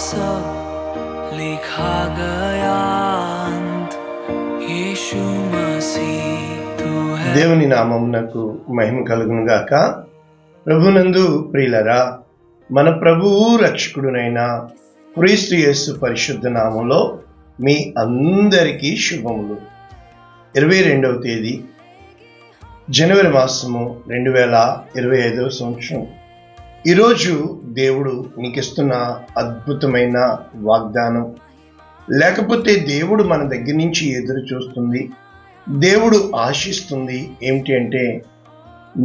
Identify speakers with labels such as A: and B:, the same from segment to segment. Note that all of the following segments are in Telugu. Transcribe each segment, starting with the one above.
A: सब लिखा गया अंत यीशु मसीह तू है।
B: దేవుని నామమునకు మహిమ కలుగును గాక. ప్రభునందు ప్రియులరా, మన ప్రభువు రక్షకుడునైన క్రీస్తు యేసు పరిశుద్ధ నామములో మీ అందరికీ శుభములు. 22వ తేదీ జనవరి మాసము 2025వ సంవత్సరం. ఈరోజు దేవుడు నీకిస్తున్న అద్భుతమైన వాగ్దానం, లేకపోతే దేవుడు మన దగ్గర నుంచి ఎదురు చూస్తుంది, దేవుడు ఆశిస్తుంది ఏమిటి అంటే,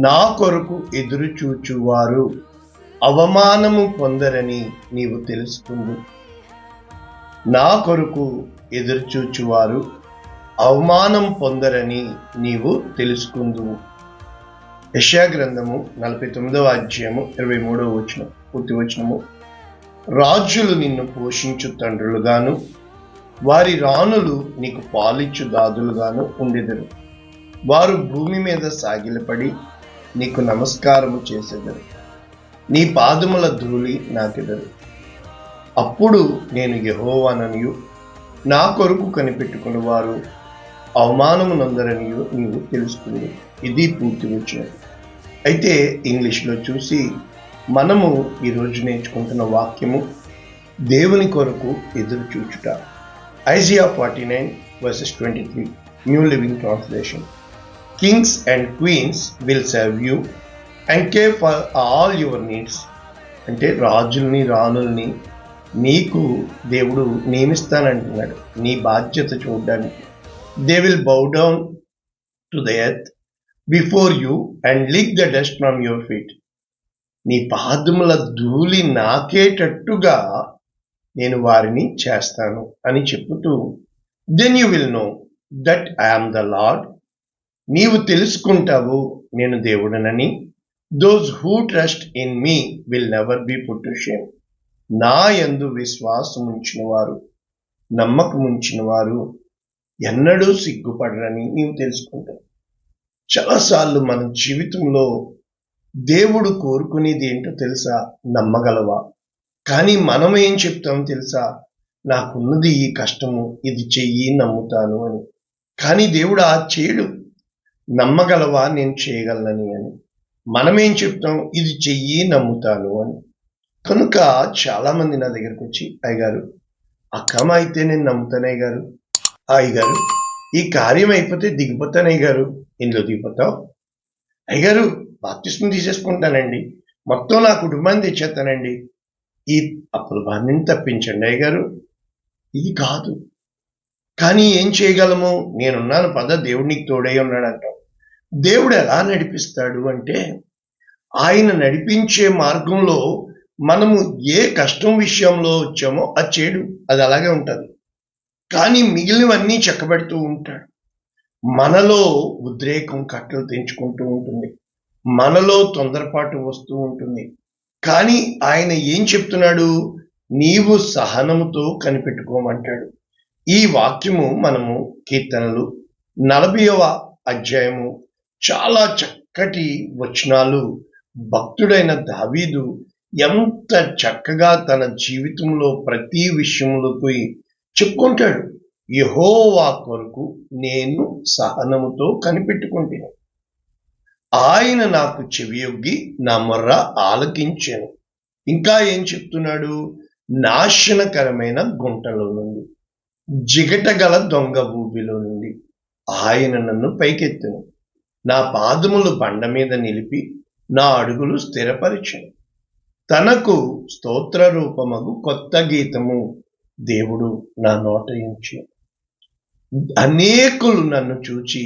B: నా కొరకు ఎదురు చూచువారు అవమానము పొందరని నీవు తెలుసుకుందు. నా కొరకు ఎదురు చూచువారు అవమానం పొందరని నీవు తెలుసుకుందువు. యెషయా గ్రంథము 49వ అధ్యాయము 23వ వచనం, పూర్తి వచనము. రాజులు నిన్ను పోషించు తండ్రులుగాను, వారి రాణులు నీకు పాలిచ్చు దాదులుగాను ఉండెదరు. వారు భూమి మీద సాగిలపడి నీకు నమస్కారము చేసెదరు, నీ పాదముల ధూళి నాకెదరు. అప్పుడు నేను యెహోవాననియు, నా కొరకు కనిపెట్టుకుని వారు అవమానము నొందరనియు నీవు తెలుసుకుంది. ఇది పూర్తి వచనం. అయితే ఇంగ్లీష్లో చూసి మనము ఈరోజు నేర్చుకుంటున్న వాక్యము దేవుని కొరకు ఎదురు చూచుట. Isaiah 49:23 New Living Translation. Kings and queens will serve you and care for all your needs. అంటే రాజుల్ని రాణుల్ని నీకు దేవుడు నియమిస్తానంటున్నాడు, నీ బాధ్యత చూడడానికి. They will bow down to the earth before you and lick the dust from your feet. నీ పాదముల ధూళి నాకేటట్టుగా నేను వారిని చేస్తాను అని చెప్పుతూ, then you will know that I am the Lord. నీవు తెలుసుకుంటావు నేను దేవుడనని. Those who trust in me will never be put to shame. నా యందు విశ్వాసం ఉంచిన వారు, నమ్మకం ఉంచిన వారు ఎన్నడూ సిగ్గుపడరని నీవు తెలుసుకుంటావు. చాలాసార్లు మన జీవితంలో దేవుడు కోరుకునేది ఏంటో తెలుసా? నమ్మగలవా? కానీ మనం ఏం చెప్తాం తెలుసా? నాకున్నది ఈ కష్టము, ఇది చెయ్యి, నమ్ముతాను అని. కానీ దేవుడు ఆ చేయడు. నమ్మగలవా నేను చేయగలనని అని. మనమేం చెప్తాం? ఇది చెయ్యి, నమ్ముతాను అని. కనుక చాలామంది నా దగ్గరకు వచ్చి, అయ్యగారు అక్కమ అయితే నేను నమ్ముతాను అయ్యగారు, అయ్యగారు ఈ కార్యం అయిపోతే దిగిపోతాను అయ్యగారు. ఇందులో దిగిపోతావు అయ్యగారు? బాప్తిస్మం తీసేసుకుంటానండి, మొత్తం నా కుటుంబాన్ని తెచ్చేస్తానండి, ఈ అప్పుల బారిని తప్పించండి అయ్యగారు. ఇది కాదు. కానీ ఏం చేయగలము? నేనున్నాను పద, దేవుడు నీకు తోడై ఉన్నాడు అంటాం. దేవుడు ఎలా నడిపిస్తాడు అంటే, ఆయన నడిపించే మార్గంలో మనము ఏ కష్టం విషయంలో వచ్చామో అది చేయడు, అది అలాగే ఉంటుంది. కానీ మిగిలినవన్నీ చక్కబెడుతూ ఉంటాడు. మనలో ఉద్రేకం కట్టలు తెంచుకుంటూ ఉంటుంది, మనలో తొందరపాటు వస్తూ ఉంటుంది. కానీ ఆయన ఏం చెప్తున్నాడు? నీవు సహనముతో కనిపెట్టుకోమంటాడు. ఈ వాక్యము మనము కీర్తనలు 40వ అధ్యాయము చాలా చక్కటి వచనాలు. భక్తుడైన దావీదు ఎంత చక్కగా తన జీవితంలో ప్రతి విషయంలోకి చెప్పుకుంటాడు. యెహోవా కొరకు నేను సహనముతో కనిపెట్టుకుంటాను, ఆయన నాకు చెవియొగ్గి నా మొర్ర ఆలకించాను. ఇంకా ఏం చెప్తున్నాడు? నాశనకరమైన గుంటలో నుండి, జిగటగల దొంగ ఊబిలో నుండి ఆయన నన్ను పైకెత్తును. నా పాదములు బండ మీద నిలిపి నా అడుగులు స్థిరపరిచాను. తనకు స్తోత్ర రూపమగు కొత్త గీతము దేవుడు నా నోట ఉంచి, అనేకులు నన్ను చూచి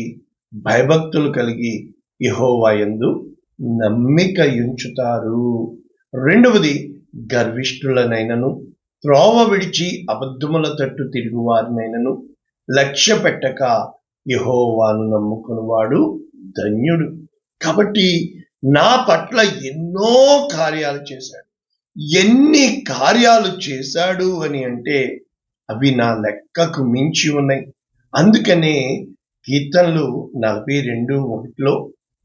B: భయభక్తులు కలిగి యెహోవా యందు నమ్మిక ఉంచుతారు. రెండవది, గర్విష్ఠులనైనను త్రోవ విడిచి అబద్ధముల తట్టు తిరుగువారినైనను లక్ష్య పెట్టక యెహోవాను నమ్ముకునివాడు ధన్యుడు. కాబట్టి నా పట్ల ఎన్నో కార్యాలు చేశాడు. ఎన్ని కార్యాలు చేశాడు అని అంటే అవి నా లెక్కకు మించి ఉన్నాయి. అందుకనే కీర్తనలు 42:1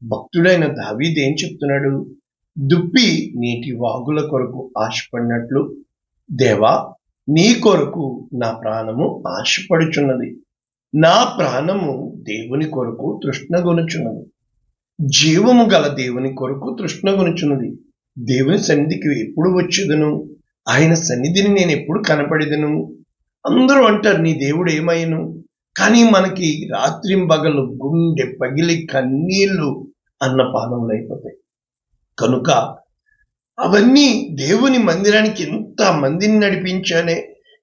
B: భక్తుడైన దావీదు ఏం చెప్తున్నాడు? దుప్పి నీటి వాగుల కొరకు ఆశపడినట్లు దేవా నీ కొరకు నా ప్రాణము ఆశపడుచున్నది. నా ప్రాణము దేవుని కొరకు తృష్ణగొనుచున్నది. జీవము గల దేవుని కొరకు తృష్ణగొనుచున్నది. దేవుని సన్నిధికి ఎప్పుడు వచ్చేదను? ఆయన సన్నిధిని నేను ఎప్పుడు కనపడేదను? అందరూ అంటారు నీ దేవుడు ఏమైను. కానీ మనకి రాత్రింబగలు గుండె పగిలి కన్నీళ్లు అన్నపానములు అయిపోతాయి. కనుక అవన్నీ దేవుని మందిరానికి ఎంత మందిని నడిపించానే,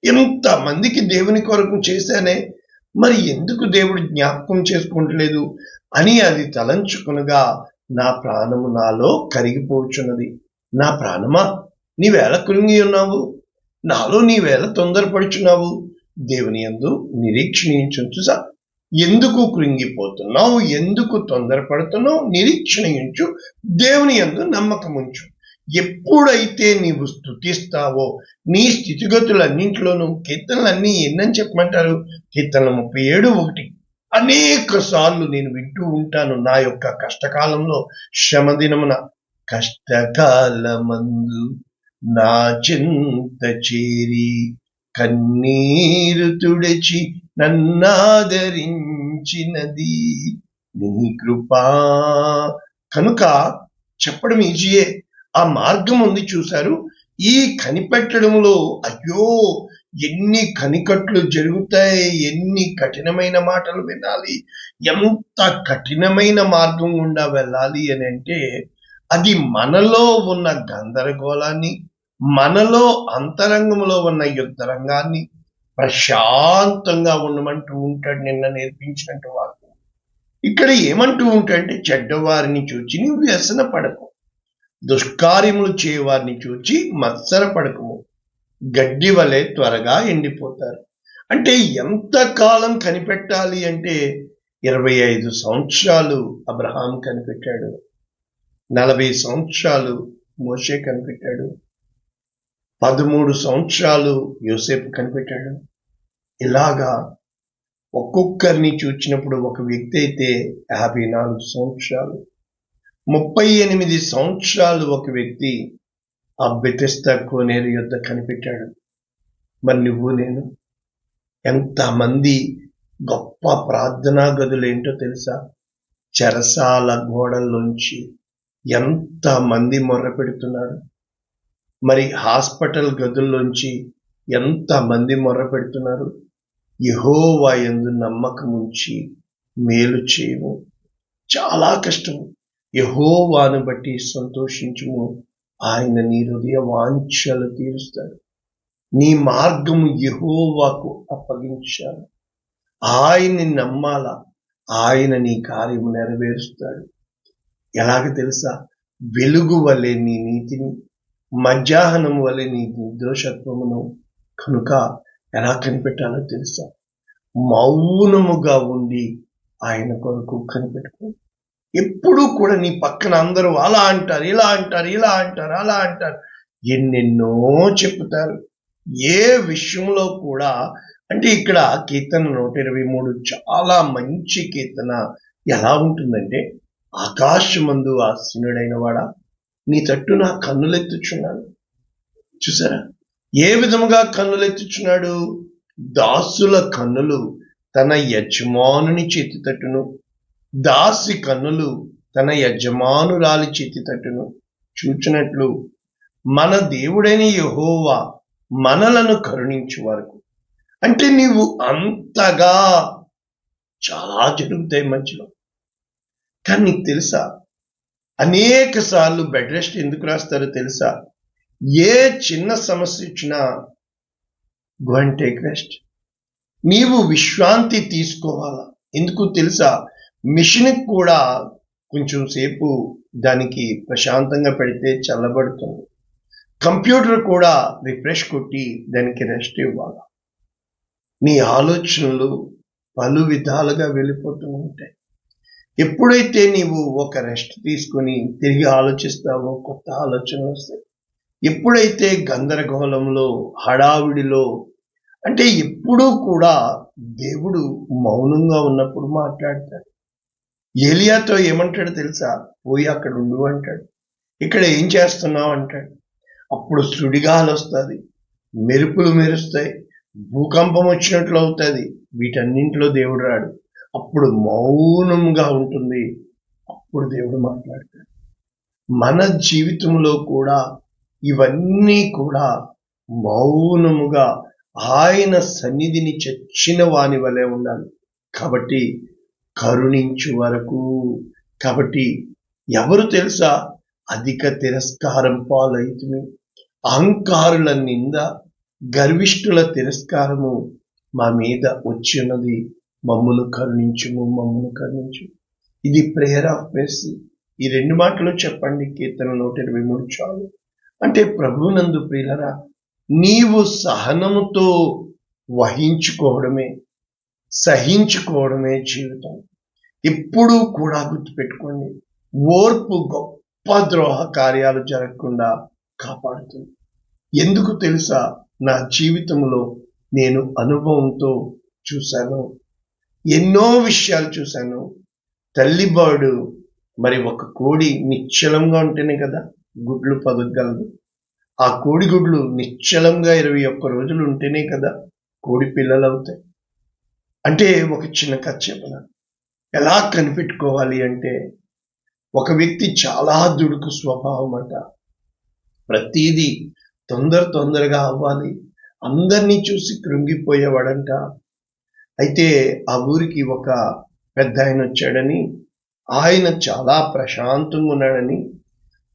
B: ఎంత మందికి దేవుని కొరకు చేశానే, మరి ఎందుకు దేవుడు జ్ఞాపకం చేసుకుంటలేదు అని అది తలంచుకునగా నా ప్రాణము నాలో కరిగిపోచున్నది. నా ప్రాణమా, నీవేళ కృంగి ఉన్నావు? నాలో నీవేళ తొందరపడుచున్నావు? దేవుని యందు నిరీక్షణించు. ఎందుకు కృంగిపోతున్నావు? ఎందుకు తొందరపడుతున్నావు? నిరీక్షణించు. దేవుని యందు నమ్మకముంచు. ఎప్పుడైతే నీవు స్తుతిస్తావో నీ స్థితిగతులన్నింటిలోనూ, కీర్తనలన్నీ ఎన్నని చెప్పమంటారు? కీర్తనలు 37:1 అనేక సార్లు నేను వింటూ ఉంటాను. నా యొక్క కష్టకాలంలో, శ్రమ దినమున, కష్టకాలమందు నా చింత చేరి కన్నీరు తుడిచి నన్నాదరించినది నీ కృపా. కనుక చెప్పడం ఈజీయే, ఆ మార్గం ఉంది చూశారు. ఈ కనిపెట్టడంలో అయ్యో ఎన్ని కనికట్లు జరుగుతాయి, ఎన్ని కఠినమైన మాటలు వినాలి, ఎంత కఠినమైన మార్గం గుండా వెళ్ళాలి అని అంటే అది మనలో ఉన్న గందరగోళాన్ని, మనలో అంతరంగంలో ఉన్న యుద్ధ రంగాన్ని ప్రశాంతంగా ఉండమంటూ ఉంటాడు. నిన్న నేర్పించినట్టు వారు ఇక్కడ ఏమంటూ ఉంటాడంటే, చెడ్డవారిని చూచి నీవు వ్యసన పడకు, దుష్కార్యములు చేయవారిని చూచి మత్సర పడకము, గడ్డి వలె త్వరగా ఎండిపోతారు. అంటే ఎంతకాలం కనిపెట్టాలి అంటే 25 సంవత్సరాలు అబ్రహాం కనిపెట్టాడు, 40 సంవత్సరాలు మోషే కనిపెట్టాడు, 13 సంవత్సరాలు యోసేపు కనిపెట్టాడు. ఇలాగా ఒక్కొక్కరిని చూచినప్పుడు ఒక వ్యక్తి అయితే 54 సంవత్సరాలు, 38 సంవత్సరాలు ఒక వ్యక్తి ఆ బెతెస్దా కోనేరు యొద్ద కనిపెట్టాడు. మరి నువ్వు నేను ఎంతమంది గొప్ప ప్రార్థనా గదులు ఏంటో తెలుసా? చెరసాల గోడల్లోంచి ఎంతమంది మొర్ర పెడుతున్నారు. మరి హాస్పిటల్ గదుల్లోంచి ఎంతమంది మొర్ర పెడుతున్నారు. యెహోవా యందు నమ్మకం ఉంచి మేలు చేయము. చాలా కష్టము. యెహోవాను బట్టి సంతోషించుము, ఆయన నీ హృదయ వాంఛలు తీరుస్తాడు. నీ మార్గము యెహోవాకు అప్పగించాలి. ఆయన్ని నమ్మాలా, ఆయన నీ కార్యము నెరవేరుస్తాడు. ఎలాగ తెలుసా? వెలుగు వలె నీ నీతిని, మధ్యాహ్నం వలె నీ నిర్దోషత్వమును. కనుక ఎలా కనిపెట్టాలో తెలుసా? మౌనముగా ఉండి ఆయన కొరకు కనిపెట్టుకో. ఎప్పుడూ కూడా నీ పక్కన అందరూ అలా అంటారు, ఇలా అంటారు, ఇలా అంటారు, అలా అంటారు, ఎన్నెన్నో చెప్తారు. ఏ విషయంలో కూడా అంటే ఇక్కడ కీర్తన 123 చాలా మంచి కీర్తన. ఎలా ఉంటుందంటే, ఆకాశమందు ఆసీనుడైన వాడా, నీ తట్టు నా కన్నులెత్తుచున్నాను. చూసారా ఏ విధముగా కన్నులెత్తుచున్నాడు? దాసుల కన్నులు తన యజమానుని చేతి తట్టును, దాసి కన్నులు తన యజమానురాలి చేతి తట్టును చూచినట్లు మన దేవుడైన యెహోవా మనలను కరుణించు వరకు. అంటే నీవు అంతగా చాలా జరుగుతాయి మధ్యలో. కానీ నీకు తెలుసా, అనేక సార్లు బెడ్ రెస్ట్ ఎందుకు రాస్తారో తెలుసా? ఏ చిన్న సమస్య ఇచ్చినా గో అండ్ టేక్ రెస్ట్. నీవు విశ్రాంతి తీసుకోవాలా. ఎందుకు తెలుసా? మిషన్ కూడా కొంచెం సేపు దానికి ప్రశాంతంగా పెడితే చల్లబడుతుంది. కంప్యూటర్ కూడా రిఫ్రెష్ కొట్టి దానికి రెస్ట్ ఇవ్వాలి. నీ ఆలోచనలు పలు విధాలుగా వెళ్ళిపోతూ ఉంటాయి. ఎప్పుడైతే నీవు ఒక రెస్ట్ తీసుకొని తిరిగి ఆలోచిస్తావో కొత్త ఆలోచనలు వస్తాయి. ఎప్పుడైతే గందరగోళంలో, హడావిడిలో, అంటే ఎప్పుడూ కూడా దేవుడు మౌనంగా ఉన్నప్పుడు మాట్లాడతాడు. ఏలియాతో ఏమంటాడు తెలుసా? పోయి అక్కడ ఉండు అంటాడు. ఇక్కడ ఏం చేస్తున్నావు అంటాడు. అప్పుడు సుడిగాలి వస్తుంది, మెరుపులు మెరుస్తాయి, భూకంపం వచ్చినట్లు అవుతుంది. వీటన్నింటిలో దేవుడు రాడు. అప్పుడు మౌనంగా ఉంటుంది. అప్పుడు దేవుడు మాట్లాడతాడు. మన జీవితంలో కూడా ఇవన్నీ కూడా మౌనముగా ఆయన సన్నిధిని చచ్చిన వాని వలె ఉండాలి. కాబట్టి కరుణించు వరకు. కాబట్టి ఎవరు తెలుసా? అధిక తిరస్కారం పాలైతుమి. అహంకారుల నింద, గర్విష్ఠుల తిరస్కారము మా మీద వచ్చినది. మమ్మును కరుణించుము, మమ్మును కరుణించు. ఇది ప్రేయర్ ఆఫ్ మెర్సీ. ఈ 2 మాటలు చెప్పండి. కీర్తన 123 చాలు. అంటే ప్రభువునందు ప్రియులరా, నీవు సహనముతో వహించుకోవడమే, సహించుకోవడమే జీవితం. ఎప్పుడూ కూడా గుర్తుపెట్టుకోండి, ఓర్పు గొప్ప ద్రోహ కార్యాలు జరగకుండా కాపాడుతుంది. ఎందుకు తెలుసా? నా జీవితంలో నేను అనుభవంతో చూశాను. ఎన్నో విషయాలు చూశాను. తల్లిబాడు మరి ఒక కోడి నిశ్చలంగా ఉంటేనే కదా గుడ్లు పదగలదు. ఆ కోడి గుడ్లు నిశ్చలంగా 21 రోజులు ఉంటేనే కదా కోడి పిల్లలు అవుతాయి. అంటే ఒక చిన్న కథ చెప్పనా? ఎలా కనిపెట్టుకోవాలి అంటే, ఒక వ్యక్తి చాలా దుడుకు స్వభావం అంట. ప్రతిదీ తొందరగా అవ్వాలి, అందరినీ చూసి కృంగిపోయేవాడంట. అయితే ఆ ఊరికి ఒక పెద్ద ఆయన వచ్చాడని, ఆయన చాలా ప్రశాంతంగా ఉన్నాడని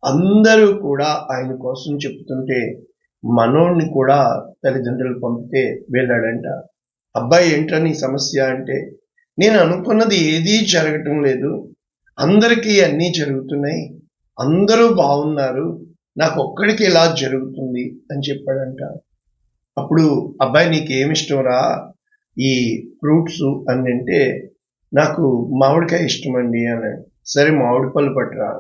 B: అందరూ కూడా ఆయన కోసం చెప్తుంటే, మనోడిని కూడా తల్లిదండ్రులు పంపితే వెళ్ళాడంట. అబ్బాయి ఏంటని సమస్య అంటే, నేను అనుకున్నది ఏదీ జరగటం లేదు, అందరికీ అన్నీ జరుగుతున్నాయి, అందరూ బాగున్నారు, నాకు ఒక్కడికి ఇలా జరుగుతుంది అని చెప్పాడంట. అప్పుడు అబ్బాయి నీకేమిష్టం రా ఈ ఫ్రూట్స్ అని అంటే, నాకు మామిడికాయ ఇష్టం అండి అన్నాడు. సరే మామిడి పళ్ళు పట్టురా.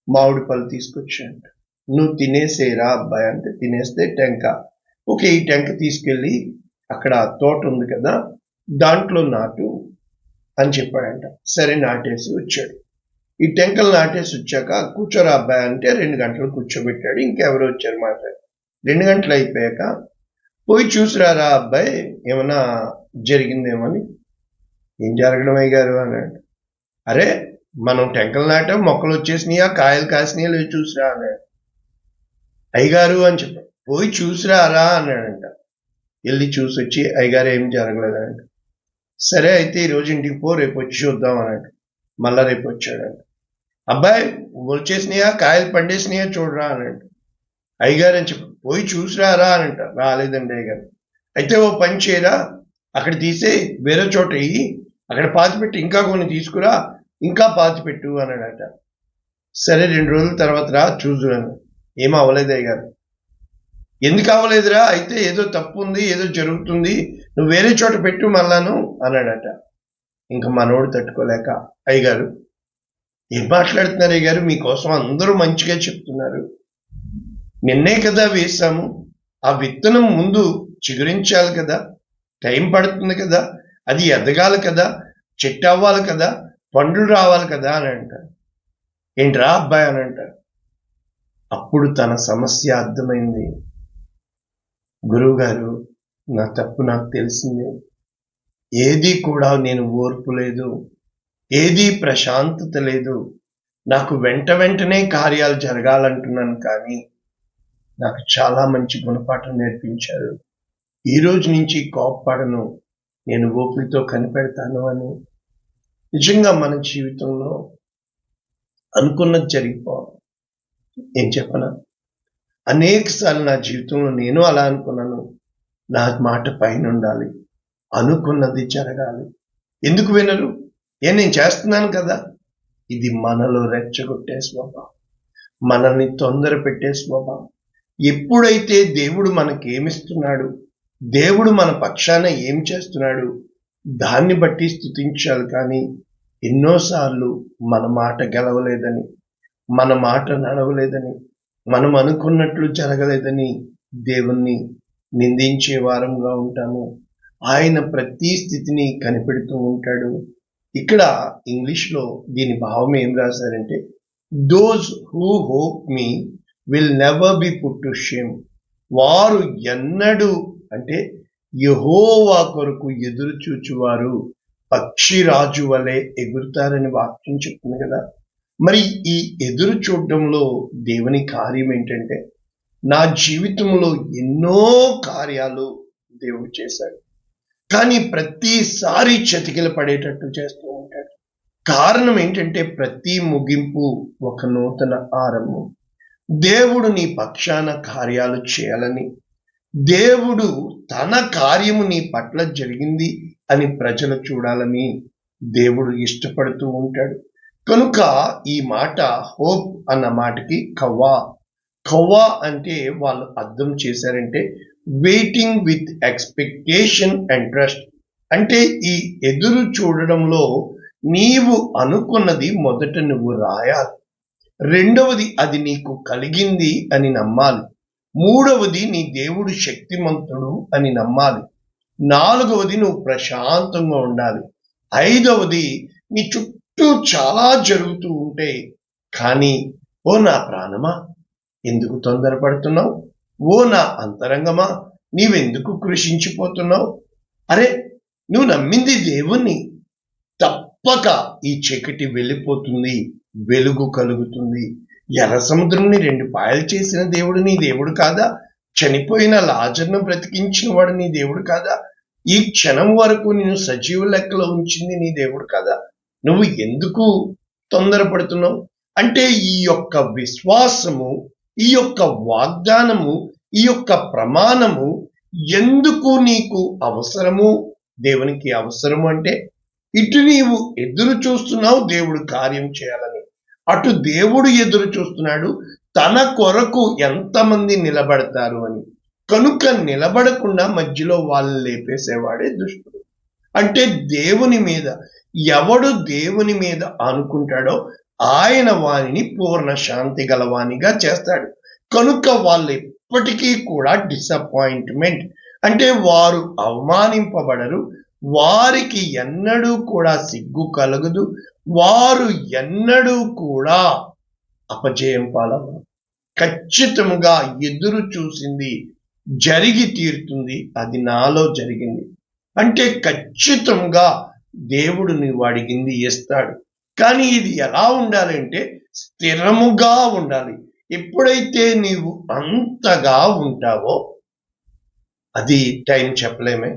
B: మామిడి పళ్ళు తీసుకొచ్చాడు. నువ్వు తినేసేరా అబ్బాయి అంటే, తినేస్తే టెంక. ఓకే, ఈ టెంక తీసుకెళ్ళి అక్కడ తోట ఉంది కదా దాంట్లో నాటు అని చెప్పాడంట. సరే నాటేసి వచ్చాడు. ఈ టెంకలు నాటేసి వచ్చాక కూర్చోరా అబ్బాయి అంటే 2 గంటలు కూర్చోబెట్టాడు. ఇంకెవరు వచ్చారు మాట్లాడి 2 గంటలు అయిపోయాక పోయి చూసిరారా అబ్బాయి ఏమన్నా జరిగిందేమని. ఏం జరగడం అయ్యగారు అన్నాడు. అరే మనం టెంకలు నాటాం, మొక్కలు వచ్చేసినాయా, కాయలు కాసినాయా లేదు చూసిరా అన్నాడు. అయ్యగారు అని చెప్పాడు. పోయి చూసిరారా అన్నాడంట. వెళ్ళి చూసి వచ్చి అయ్యగారు ఏం జరగలేదంట. సరే అయితే ఈరోజు ఇంటికి పో, రేపు వచ్చి చూద్దాం అన్నాడు. మళ్ళా రేపు వచ్చాడంట. అబ్బాయి వచ్చేసినాయా, కాయలు పండేసినాయా చూడరా అన్నాడు. అయ్యగారు అని చెప్పి పోయి చూసిరారా అనంట. రాలేదండి అయ్యగారు. అయితే ఓ పని చేయరా, అక్కడ తీసే వేరే చోట వెయ్యి, అక్కడ పాతిపెట్టి ఇంకా కొన్ని తీసుకురా, ఇంకా పాతిపెట్టు అన్నాడట. సరే 2 రోజుల తర్వాత రా చూసురాను. ఏం అవ్వలేదు అయ్యగారు. ఎందుకు అవ్వలేదురా? అయితే ఏదో తప్పు ఉంది, ఏదో జరుగుతుంది, నువ్వు వేరే చోట పెట్టు మళ్ళాను అన్నాడట. ఇంకా మనోడు తట్టుకోలేక, అయ్యగారు ఏం మాట్లాడుతున్నారు అయ్యగారు, మీకోసం అందరూ మంచిగా చెప్తున్నారు, నిన్నే కదా వేసాము, ఆ విత్తనం ముందు చిగురించాలి కదా, టైం పడుతుంది కదా, అది ఎదగాలి కదా, చెట్టు అవ్వాలి కదా, పండ్లు రావాలి కదా అని అంటారు. ఏంట్రా అబ్బాయి అని అంటారు. అప్పుడు తన సమస్య అర్థమైంది. గురువుగారు నా తప్పు నాకు తెలిసింది, ఏది కూడా నేను ఓర్పు లేదు, ఏది ప్రశాంతత లేదు, నాకు వెంటనే కార్యాలు జరగాలంటున్నాను, కానీ నాకు చాలా మంచి గుణపాఠం నేర్పించారు, ఈ రోజు నుంచి కోప్పడను, నేను ఓపికతో కనిపెడతాను అని. నిజంగా మన జీవితంలో అనుకున్నది జరిగిపోవాలి. ఏం చెప్పనా, అనేక సార్లు నా జీవితంలో నేను అలా అనుకున్నాను. నా మాట పైన ఉండాలి, అనుకున్నది జరగాలి. ఎందుకు వినరు? నేను చేస్తున్నాను కదా. ఇది మనలో రెచ్చగొట్టే స్వభావం, మనల్ని తొందర పెట్టే స్వభావం. ఎప్పుడైతే దేవుడు మనకేమిస్తున్నాడు, దేవుడు మన పక్షాన ఏం చేస్తున్నాడు, దాన్ని బట్టి స్తుతించాలి. కానీ ఎన్నోసార్లు మన మాట గెలవలేదని, మన మాట నడవలేదని, మనం అనుకున్నట్లు జరగలేదని దేవుణ్ణి నిందించే వారంగా ఉంటాము. ఆయన ప్రతి స్థితిని కనిపెడుతూ ఉంటాడు. ఇక్కడ ఇంగ్లీష్లో దీని భావం ఏం రాశారంటే, those who hope me will never be put to shame. వారు ఎన్నడూ అంటే యెహోవా కొరకు ఎదురు చూచువారు పక్షిరాజు వలె ఎగురుతారని వాక్యం చెప్తుంది కదా. మరి ఈ ఎదురు చూడడంలో దేవుని కార్యం ఏంటంటే, నా జీవితంలో ఎన్నో కార్యాలు దేవుడు చేశాడు, కానీ ప్రతిసారి చతికిల పడేటట్టు చేస్తూ ఉంటాడు. కారణం ఏంటంటే, ప్రతి ముగింపు ఒక నూతన ఆరంభం. దేవుడు నీ పక్షాన కార్యాలు చేయాలని, దేవుడు తన కార్యము నీ పట్ల జరిగింది అని ప్రజలు చూడాలని దేవుడు ఇష్టపడుతూ ఉంటాడు. కనుక ఈ మాట హోప్ అన్న మాటకి కవ్వా అంటే వాళ్ళు అర్థం చేశారంటే waiting with expectation and trust. అంటే ఈ ఎదురు చూడడంలో నీవు అనుకున్నది మొదట నువ్వు రాయాలి, రెండవది అది నీకు కలిగింది అని నమ్మాలి, మూడవది నీ దేవుడు శక్తిమంతుడు అని నమ్మాలి, నాలుగవది నువ్వు ప్రశాంతంగా ఉండాలి, ఐదవది నీ చుట్టూ చాలా జరుగుతూ ఉంటే కానీ ఓ నా ప్రాణమా ఎందుకు తొందరపడుతున్నావు, ఓ నా అంతరంగమా నీవెందుకు కృషించిపోతున్నావు, అరే నువ్వు నమ్మింది దేవుణ్ణి, తప్పక ఈ చీకటి వెళ్ళిపోతుంది, వెలుగు కలుగుతుంది. ఎర్ర సముద్రంని 2 పాయలు చేసిన దేవుడు నీ దేవుడు కాదా? చనిపోయిన లాజర్ను బ్రతికించిన వాడు నీ దేవుడు కాదా? ఈ క్షణం వరకు నేను సజీవ లెక్కలో ఉంచింది నీ దేవుడు కాదా? నువ్వు ఎందుకు తొందరపడుతున్నావు? అంటే ఈ యొక్క విశ్వాసము, ఈ యొక్క వాగ్దానము, ఈ యొక్క ప్రమాణము ఎందుకు నీకు అవసరము? దేవునికి అవసరము అంటే ఇటు నీవు ఎదురు చూస్తున్నావు దేవుడు కార్యం చేయాలని, అటు దేవుడు ఎదురు చూస్తున్నాడు తన కొరకు ఎంతమంది నిలబడతారు అని. కనుక నిలబడకుండా మధ్యలో వాళ్ళు లేపేసేవాడే దుష్టుడు. అంటే దేవుని మీద ఎవడు దేవుని మీద అనుకుంటాడో ఆయన వానిని పూర్ణ శాంతి గలవానిగా చేస్తాడు. కనుక వాళ్ళు ఎప్పటికీ కూడా డిసప్పాయింట్మెంట్ అంటే వారు అవమానింపబడరు, వారికి ఎన్నడూ కూడా సిగ్గు కలగదు, వారు ఎన్నడూ కూడా అపజయం పాలవరు. ఖచ్చితంగా ఎదురు చూసింది జరిగి తీరుతుంది, అది నాలో జరిగింది అంటే ఖచ్చితంగా దేవుడు నీవు అడిగింది ఇస్తాడు. కానీ ఇది ఎలా ఉండాలంటే స్థిరముగా ఉండాలి. ఎప్పుడైతే నీవు అంతగా ఉంటావో అది టైం చెప్పలేమే,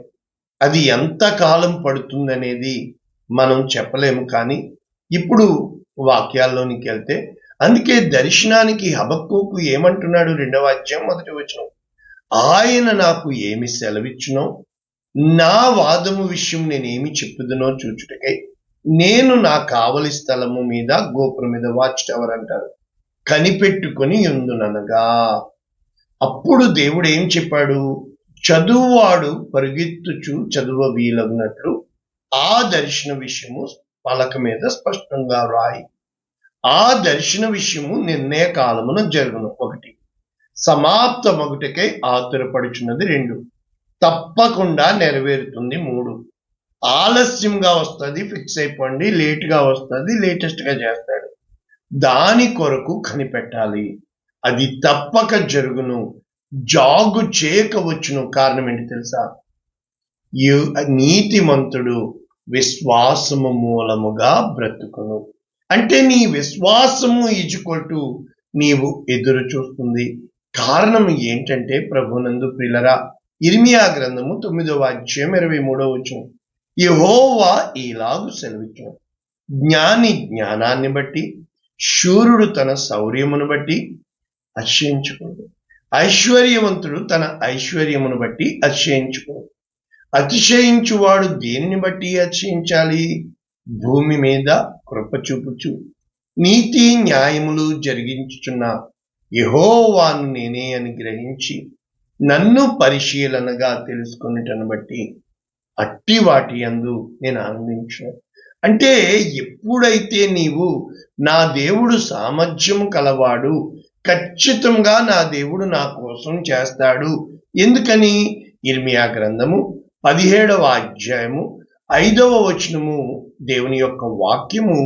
B: అది ఎంత కాలం పడుతుందనేది మనం చెప్పలేము. కానీ ఇప్పుడు వాక్యాల్లోనికి వెళ్తే అందుకే దర్శనానికి హబక్కూకు ఏమంటున్నాడు? 2వ అధ్యాయం 1వ వచనం, ఆయన నాకు ఏమి సెలవిచ్చునో నా వాదము విషయం నేనేమి చెప్పుదునో చూచుటకై నేను నా కావలి స్థలము మీద గోపురం మీద వాచ్ టవర్ అంటారు కనిపెట్టుకొని ఉందుననగా. అప్పుడు దేవుడు ఏం చెప్పాడు? చదువువాడు పరుగెత్తుచు చదువ వీలగినట్లు ఆ దర్శన విషయము పలక మీద స్పష్టంగా రాయి. ఆ దర్శన విషయము నిర్ణయ కాలమున జరుగును 1, సమాప్తమగుటకై ఆతురపడుచున్నది 2, తప్పకుండా నెరవేరుతుంది 3, ఆలస్యంగా వస్తుంది, ఫిక్స్ అయిపోండి, లేట్గా వస్తుంది, లేటెస్ట్గా చేస్తాడు, దాని కొరకు కనిపెట్టాలి, అది తప్పక జరుగును, జాగు చేయకవచ్చును. కారణం ఏంటి తెలుసా? నీతిమంతుడు విశ్వాసము మూలముగా బ్రతుకును. అంటే నీ విశ్వాసము ఈజ్వల్ నీవు ఎదురు చూస్తుంది. కారణం ఏంటంటే ప్రభునందు ప్రియులరా, ఇర్మియా గ్రంథము 9వ అధ్యాయం 23వ వచనం, యెహోవా ఇలాగు సెలవిచ్చును, జ్ఞాని జ్ఞానాన్ని బట్టి, శూరుడు తన శౌర్యమును బట్టి అతిశయించుకోడు, ఐశ్వర్యవంతుడు తన ఐశ్వర్యమును బట్టి అతిశయించుకోడు. అతిశయించువాడు దేనిని బట్టి అతిశయించాలి? భూమి మీద కృప చూపుచు నీతి న్యాయములు జరిగించుచున్న యెహోవాను నేనే అని గ్రహించి నన్ను పరిశీలనగా తెలుసుకొనుటను బట్టి అట్టి వాటి యందు నేను ఆనందించాను. అంటే ఎప్పుడైతే నీవు నా దేవుడు సామర్థ్యం కలవాడు, ఖచ్చితంగా నా దేవుడు నా కోసం చేస్తాడు. ఎందుకని? ఇర్మియా గ్రంథము 17వ అధ్యాయము 5వ వచనము దేవుని యొక్క వాక్యము.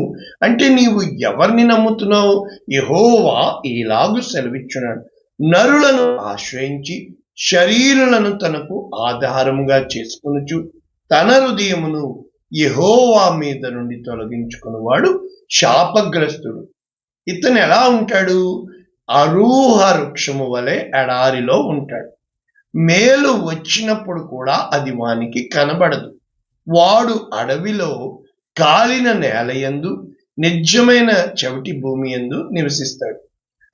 B: అంటే నీవు ఎవరిని నమ్ముతున్నావు? యెహోవా ఇలాగు సెలవిచ్చున్నాడు, నరులను ఆశ్రయించి శరీరులను తనకు ఆధారముగా చేసుకొనుచు తన హృదయమును యెహోవా మీద నుండి తొలగించుకున్నవాడు శాపగ్రస్తుడు. ఇతను ఎలా ఉంటాడు? అరూహ వృక్షము వలె ఎడారిలో ఉంటాడు. మేలు వచ్చినప్పుడు కూడా అది వానికి కనబడదు. వాడు అడవిలో కాలిన నేలయందు నిర్జమైన చవిటి భూమి యందు నివసిస్తాడు.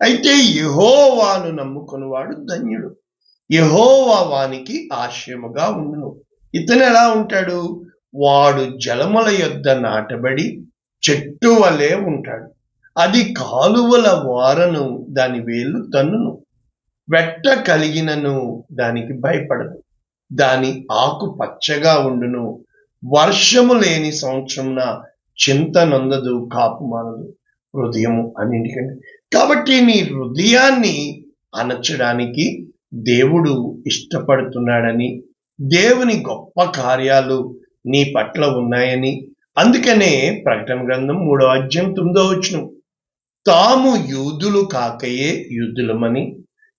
B: అయితే యెహోవాను నమ్ముకునివాడు ధన్యుడు. యెహోవా వానికి ఆశ్రయముగా ఉండును. ఇతను ఎలా ఉంటాడు? వాడు జలముల యొద్ద నాటబడి చెట్టు వలె ఉంటాడు. అది కాలువల వారను దాని వేళ్ళు తన్నును. వెట్ట కలిగినను దానికి భయపడదు. దాని ఆకు పచ్చగా ఉండును. వర్షము లేని సంవత్సరంన చింత నొందదు, కాపు మానదు. హృదయము అన్నింటికంటే. కాబట్టి నీ హృదయాన్ని అణచడానికి దేవుడు ఇష్టపడుతున్నాడని, దేవుని గొప్ప కార్యాలు నీ పట్ల ఉన్నాయని, అందుకనే ప్రకటన గ్రంథం 3వ అధ్యాయం 9వ వచనం, తాము యూదులు కాకయే యూదులమని.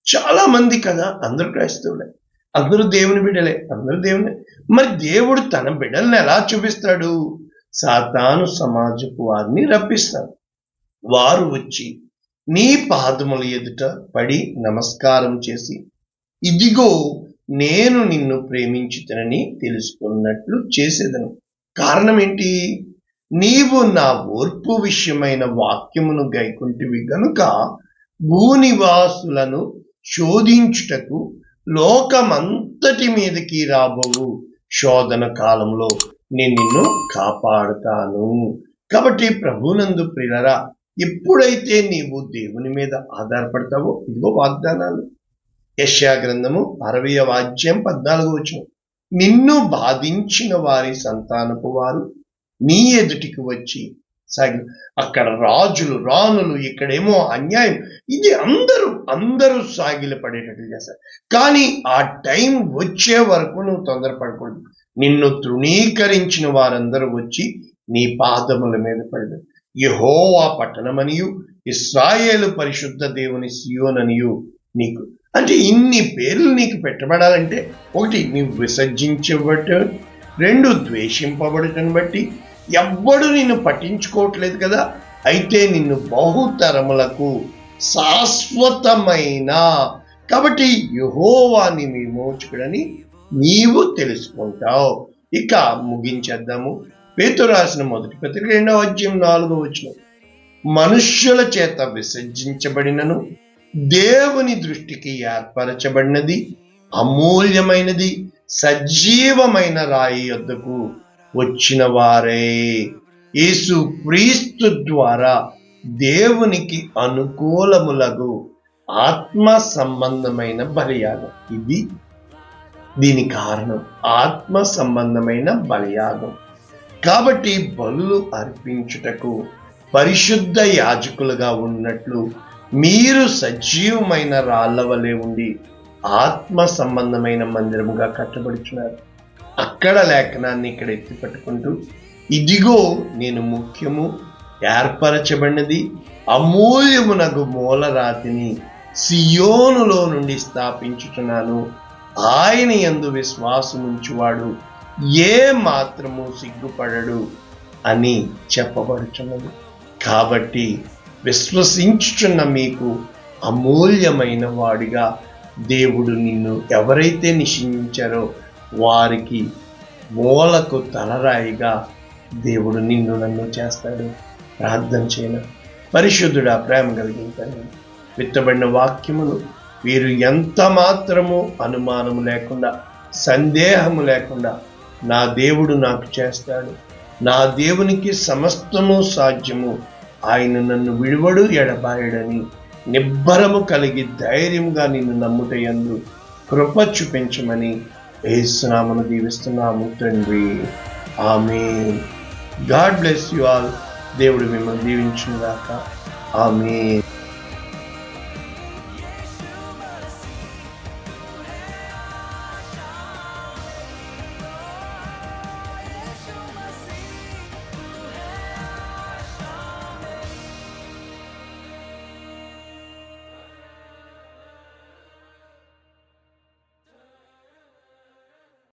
B: చాలా మంది కదా, అందరూ క్రైస్తవులే, అందరూ దేవుని బిడ్డలే, అందరూ దేవుని. మరి దేవుడు తన బిడ్డల్ని ఎలా చూపిస్తాడు? సాతాను సమాజపు వారిని రప్పిస్తాడు. వారు వచ్చి నీ పాదముల ఎదుట పడి నమస్కారం చేసి, ఇదిగో నేను నిన్ను ప్రేమించుతనని తెలుసుకున్నట్లు చేసేదను. కారణం ఏంటి? నీవు నా ఓర్పు విషయమైన వాక్యమును గైకొంటివి గనుక భూనివాసులను శోధించుటకు లోకమంతటి మీదకి రాబోవు శోధన కాలంలో నేను నిన్ను కాపాడుతాను. కాబట్టి ప్రభునందు ప్రియులారా, ఎప్పుడైతే నీవు దేవుని మీద ఆధారపడతావో, ఇదిగో వాగ్దానాలు. యెషయా గ్రంథము 60వ అధ్యాయం 14వ వచనం, నిన్ను బాధించిన వారి సంతానపు వారు నీ ఎదుటికి వచ్చి అక్కడ రాజులు రాణులు, ఇక్కడేమో అన్యాయం, ఇది అందరూ సాగిలపడేటట్లు చేస్తారు. కానీ ఆ టైం వచ్చే వరకు నువ్వు తొందరపడకూడదు. నిన్ను తృణీకరించిన వారందరూ వచ్చి నీ పాదముల మీద పడదు. యెహోవా పట్టణమనియు ఇశ్రాయేలు పరిశుద్ధ దేవుని సియోననియు నీకు, అంటే ఇన్ని పేర్లు నీకు పెట్టబడాలంటే, 1 నీవు విసర్జించబట్టు, 2 ద్వేషింపబడటను బట్టి ఎవ్వడు నిన్ను పట్టించుకోవట్లేదు కదా. అయితే నిన్ను బహుతరములకు శాశ్వతమైన, కాబట్టి యెహోవాని విమోచకుడని నీవు తెలుసుకుంటావు. ఇక ముగించేద్దాము. పేతురు రాసిన మొదటి పత్రిక 2వ అధ్యాయం 4వ వచనం, మనుష్యుల చేత విసర్జించబడినను దేవుని దృష్టికి ఏర్పరచబడినది అమూల్యమైనది సజీవమైన రాయి యొద్దకు వచ్చిన వారే యేసు క్రీస్తు ద్వారా దేవునికి అనుకూలములగు ఆత్మ సంబంధమైన బలియాగం. ఇది దీని కారణం, ఆత్మ సంబంధమైన బలియాగం. కాబట్టి బలులు అర్పించుటకు పరిశుద్ధ యాజకులుగా ఉన్నట్లు మీరు సజీవమైన రాళ్ల వలె ఉండి ఆత్మ సంబంధమైన మందిరముగా కట్టబడుచున్నారు. అక్కడ లేఖనాన్ని ఇక్కడ ఎత్తి పట్టుకుంటూ, ఇదిగో నేను ముఖ్యము ఏర్పరచబడినది అమూల్యమునగు మూలరాతిని సియోనులో నుండి స్థాపించుచున్నాను. ఆయన యందు విశ్వాసముంచువాడు ఏ మాత్రము సిగ్గుపడడు అని చెప్పబడుచున్నది. కాబట్టి విశ్వసించుచున్న మీకు అమూల్యమైన వాడిగా దేవుడు నిన్ను ఎవరైతే నిషేధించారో వారికి మూలకు తలరాయిగా దేవుడు నిన్ను నన్ను చేస్తాడు. ప్రార్థన చేయను. పరిశుద్ధుడా, ప్రేమ కలిగించండి. విత్తబడిన వాక్యములు వీరు ఎంత మాత్రము అనుమానము లేకుండా, సందేహము లేకుండా నా దేవుడు నాకు చేస్తాడు, నా దేవునికి సమస్తము సాధ్యము, ఆయన నన్ను విడువడు ఎడబాయడని నిబ్బరము కలిగి ధైర్యంగా నిన్ను నమ్ముటయందు కృప చూపించమని యేసునామమున దీవిస్తున్నాము తండ్రి. ఆమేన్. God bless you all. దేవుడు మిమ్మల్ని దీవించును గాక. ఆమేన్.